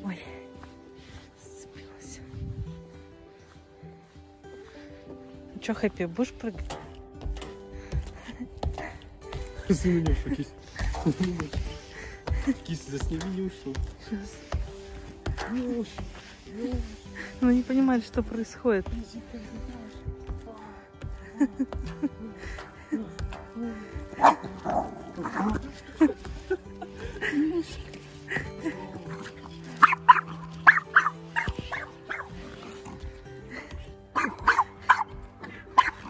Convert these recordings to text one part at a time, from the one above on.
Ой, сцепилась. Ну что, Хэппи, будешь прыгать? Засни Нюшу, кись. Кись, засними Нюшу. Сейчас. Нюша. Ну не понимает, что происходит.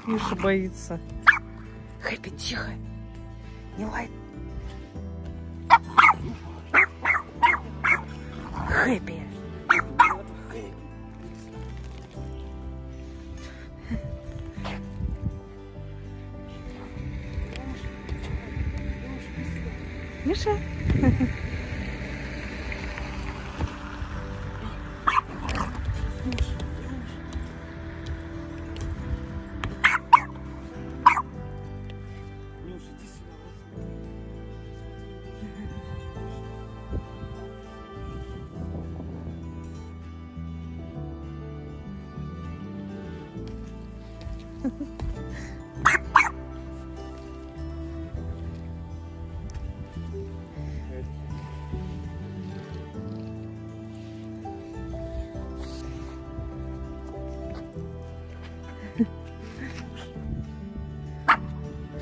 Нюша боится. Хэппи, тихо. Не лай. Хэппи. Миша.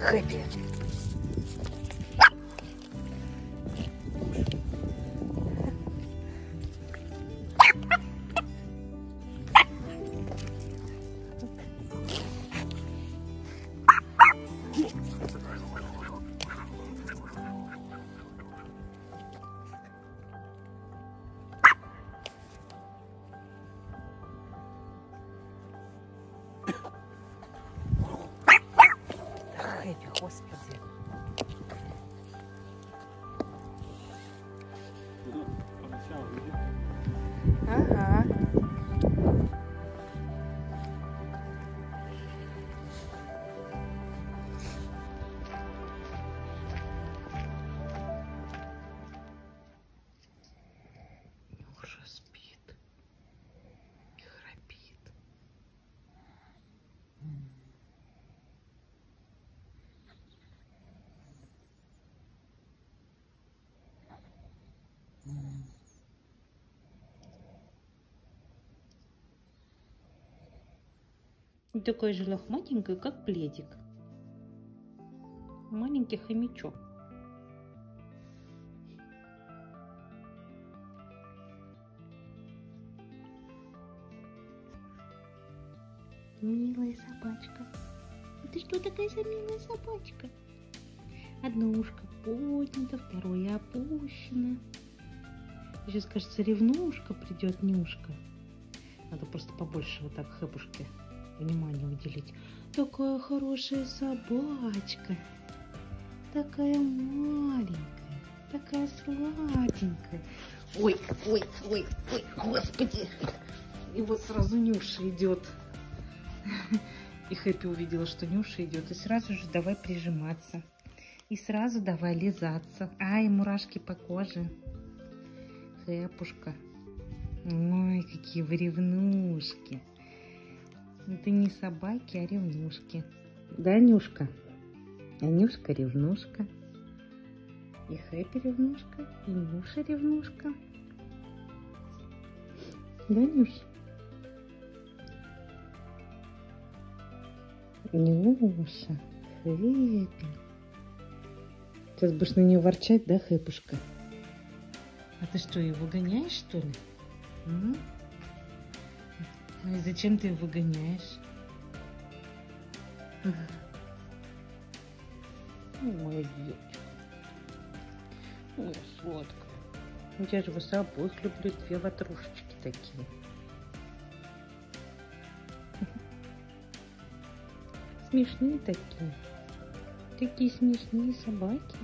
Хэппи. Хэппи, господи. Ага. Нюша спит и храпит. Такая же лохматенькая, как пледик. Маленький хомячок. Милая собачка. Ты что такая за милая собачка? Одно ушко поднято, второе опущено. Сейчас, кажется, ревнушка придет, Нюшка. Надо просто побольше вот так Хэпушке внимание уделить. Такая хорошая собачка. Такая маленькая. Такая сладенькая. Ой, ой, ой, ой, господи. И вот сразу Нюша идет. И Хэппи увидела, что Нюша идет. И сразу же давай прижиматься. И сразу давай лизаться. Ай, мурашки по коже. Хэпушка. Ой, какие вы ревнушки. Это не собаки, а ревнушки. Да, Нюшка? А Нюшка ревнушка. И Хэппи ревнушка. И Нюша ревнушка. Да, Нюш? Нюша, Хэппи. Сейчас будешь на нее ворчать, да, Хэпушка? А ты что, его выгоняешь, что ли? А и зачем ты его выгоняешь? Моя девочка. Ой, сладкая. Я же вас обоих люблю, две ватрушечки такие. Смешные такие. Такие смешные собаки.